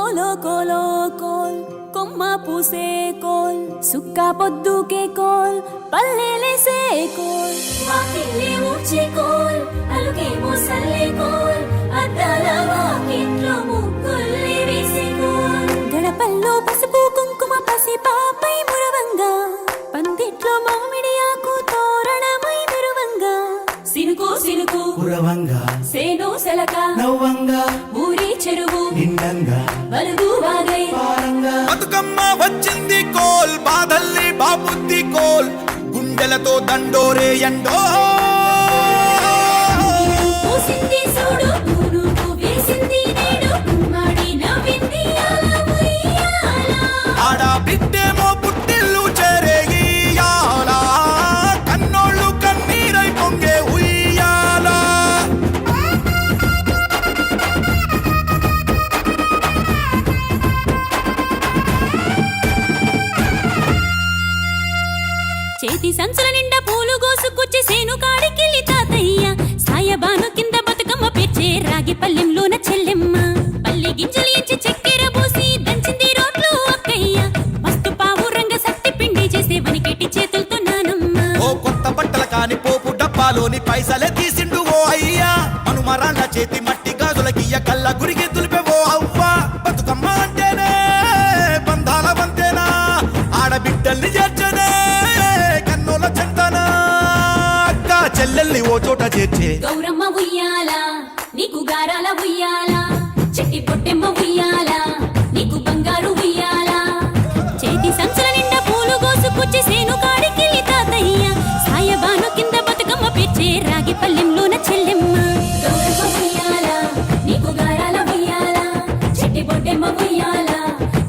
కోలో కోలో coal కొమ్మ పూసే coal సుక్క పొద్దుకే coal పల్లెలేసే coal వాకిలి ఊడ్చే కోల్ అలుగే మోసల్లే కోల్ అద్దాల వాకిట్లో ముగ్గుల్ని వేసే కోల్ గడపల్లో పసుపు కుంకుమ పసి పాపై మురవంగా పందిట్లో మామిడి ఆకు తోరణమై మెరువంగా సినుకు సినుకు పురవంగా సేను సెలక నవ్వంగా ఊరి చెరువు నిండంగా వలుగు వాగై పారంగా బతుకమ్మ వచ్చింది కోల్ బాధల్ని బాబుద్ది కోల్ గుండెలతో దండోరే ఎండో పూసింది చూడు పూనుకు వేసింది నేడు గుమ్మడి నవ్వింది అల ఉయ్యాల ఆడ బిడ్డేమో పుట్టిల్లు చేరేయాల కన్నోళ్ళు కన్నీరై పొంగే ఉయ్యాల చేతి సంచుల నిండా పూలు గోసుకొచ్చి సేను కాడికెళ్ళి తాతయ్య సాయబాను కింద బతుకమ్మ పేర్చే రాగి పల్లెంలోన చెల్లెమ్మ పల్లె గింజలు ఎంచి చక్కెర పోసి దంచింది రోడ్లు అక్కయ్య మస్తు పావు రంగ సత్తి పిండి చేసే వనికెట్టి చేతులతో నానమ్మ ఓ కొత్త బట్టల కాని పోపు డబ్బాలోని పైసలే తీసిండు ఓ అయ్యా మనుమరాళ్ళ చేతి మట్టి గాజులకియ్య కళ్ళ గురిగి తులిపెవో అవ్వ బతుకమ్మ అంటేనే బంధాల వంతేనా ఆడబిడ్డల్ని చేర్చనే కన్నుల చెంతనా అక్క చెల్లెల్ని ఓ చోట చేర్చే గౌరమ్మ ఉయ్యాల నీకు గారాల ఉయ్యాల చెట్టి పొట్టెమ్మ ఉయ్యాల నీకు బంగారు ఉయ్యాల చేతి సంచుల నిండా పూలు గోసుకొచ్చి సేను కాడికెళ్ళి తాతయ్య సాయబాను కింద బతుకమ్మ పేర్చే రాగి పల్లెంలోన చెల్లెమ్మ గౌరమ్మ ఉయ్యాల నీకు గారాల ఉయ్యాల చెట్టి పొట్టెమ్మ ఉయ్యాల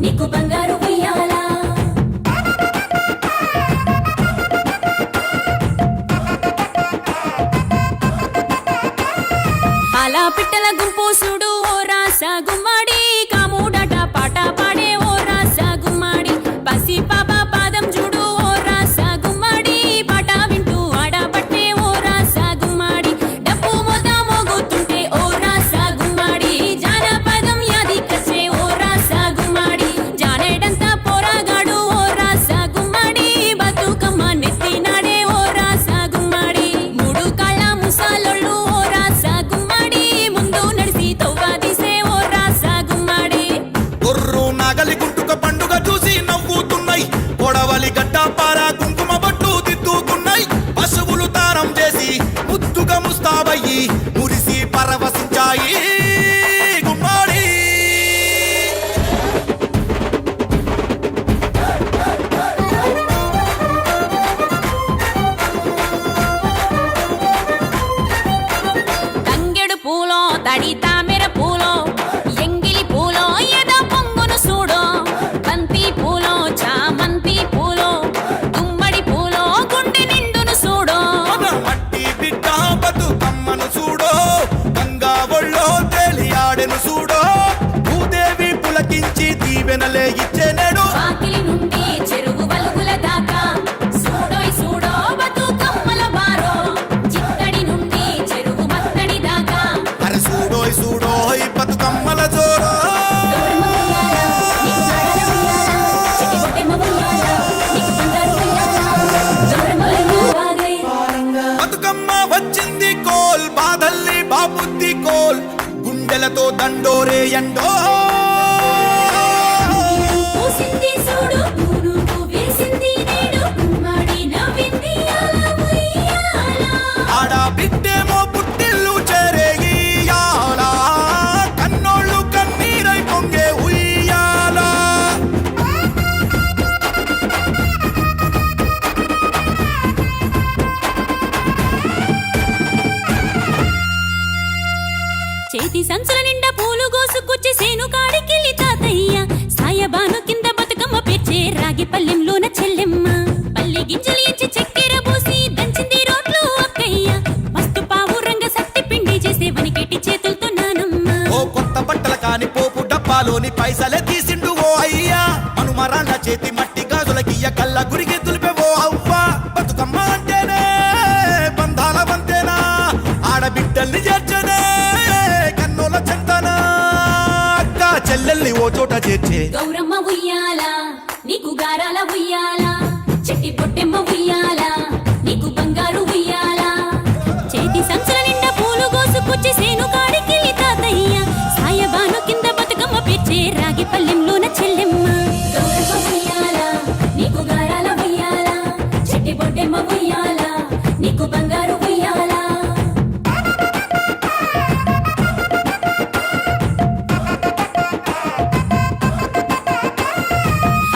నీకు బంగారు ఉయ్యాల అలా పిట్టల గుంపు చూడు ఓ రాస గుమ్మడి కాముడట పాట పాడే ఓ రాస గుమ్మడి పసి పాప పాదం చూడు ఓ రాస గుమ్మడి పాట వింటూ ఆడబట్టే ఓ రాస గుమ్మడి డప్పు మోత మోగుతుంటే ఓ రాస గుమ్మడి జానపదం యాది కచ్చే ఓ రాస గుమ్మడి జానేడంతా పోరాగాడు ఓ రాస గుమ్మడి బతుకమ్మ నెత్తినాడే ఓ రాస గుమ్మడి మూడు కాళ్ళ ముసాలొళ్ళు ఓ రాస గుమ్మడి ముందు నడిసి తవ్వాదిసే ఓ రాస గుమ్మడి గొర్రు నాగలి గుంటుక పండుగ చూసి నవ్వుతున్నాయి కొడవలి గడ్డ పార కుంకుమ బట్టు దిద్దుకున్నాయి పశువులు తారం చేసి ముద్దుగా ముస్తాబయ్యి మురిసి పరవశించాయి గుమ్మాడి తంగెడు పూలో తడి తామెర పూలో ఎంగిలి పూలో ఎద పొంగును చూడో బంతి పూలో చామంతి పూలో గుమ్మడి పూలో గుండె నిండును చూడో మన మట్టి బిడ్డ బతుకమ్మను చూడో గంగా ఒళ్ళో తేలియాడెను చూడో భూదేవి పులకించి దీవెనలే ఇచ్చేనేడు వాకిలి నుండి చెరువు వలుగుల దాకా చూడోయ్ చూడో బతుకమ్మల బారో చిత్తడి నుండి చెరువు మత్తడి దాకా అరే చూడోయ్ చూడోయ్ బతుకమ్మల జోరో బతుకమ్మ వచ్చింది కోల్ బాధల్ని బాబుద్ది కోల్ గుండెలతో దండోరే ఎండో పూసింది చూడు పూనుకు వేసింది నేడు గుమ్మడి నవ్వింది అల ఉయ్యాల ఆడ బిడ్డేమో పుట్టిల్లు చేరేయాల కన్నోళ్ళు కన్నీరై పొంగే ఉయ్యాల చేతి సంచుల నిండా పూలు గోసుకొచ్చి సేను కాడికెళ్ళి తాతయ్య సాయబాను కింద బతుకమ్మ పేర్చే రాగి పల్లెంలోన చెల్లెమ్మ పల్లె గింజలు ఎంచి చక్కెర పోసి దంచింది రోడ్లు అక్కయ్య మస్తు పావు రంగ సత్తి పిండి చేసే వనికెట్టి చేతులతో నానమ్మ ఓ కొత్త బట్టల కాని పోపు డబ్బాలోని పైసలే తీసిండు ఓ అయ్యా మనుమరాళ్ళ చేతి మట్టి గాజులకియ్య కళ్ళ గురిగి తులిపెవో అవ్వ బతుకమ్మ అంటేనే బంధాల వంతేనా ఆడబిడ్డల్ని చేర్చనే కన్నుల చెంతనా అక్క చెల్లెల్ని ఓ చోట చేర్చే గౌరమ్మ ఉయ్యాల నీకు గారాల ఉయ్యాల చెట్టి పొట్టెమ్మ ఉయ్యాల నీకు బంగారు ఉయ్యాల చేతి సంచుల నిండా పూలు కోసుకొచ్చి సేను కాడికెళ్ళి తాతయ్య సాయబాను కింద బతుకమ్మ పెచ్చే రాగి పల్లెంలోన చెల్లెమ్మ గౌరమ్మ ఉయ్యాల నీకు గారాల ఉయ్యాల చెట్టి పొట్టెమ్మ ఉయ్యాల నీకు బంగారు ఉయ్యాల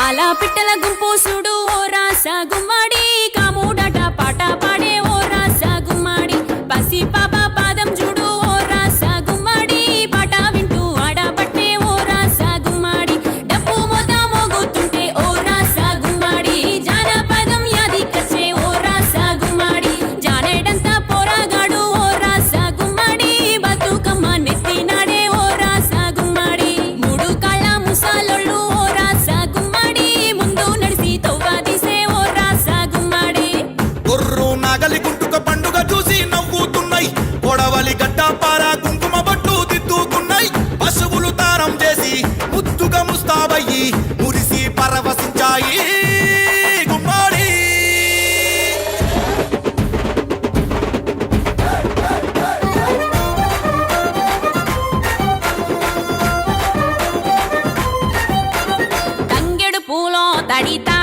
అలా పిట్టల గుంపు చూడు ఓ రాస గుమ్మడి కాముడట పాట పాడే ఓ రాస గుమ్మడి పసి పాప పాదం చూడు ఓ రాస గుమ్మడి పాట వింటూ ఆడబట్టే ఓ రాస గుమ్మడి డప్పు మోత మోగుతుంటే ఓ రాస గుమ్మడి జానపదం యాదికొచ్చే ఓ రాస గుమ్మడి జానేడంతా పోరాగాడు ఓ రాస గుమ్మడి బతుకమ్మ నెత్తినాడే ఓ రాస గుమ్మడి మూడు కాళ్ళ ముసాలోళ్ళు ఓ రాస గుమ్మడి ముందు నడిసి తవ్వాదిసే ఓ రాస గుమ్మడి గొర్రు నాగలి గుంటుక పండుగ చూసి నవ్వుతున్నాయి పొడవలి గడ్డ పార కుంకుమ బట్టు దిద్దుకున్నాయి పశువులు తారం చేసి ముద్దుగా ముస్తాబయ్యి మురిసి పరవశించాయి గుమ్మడి తంగెడు పూలో తడితా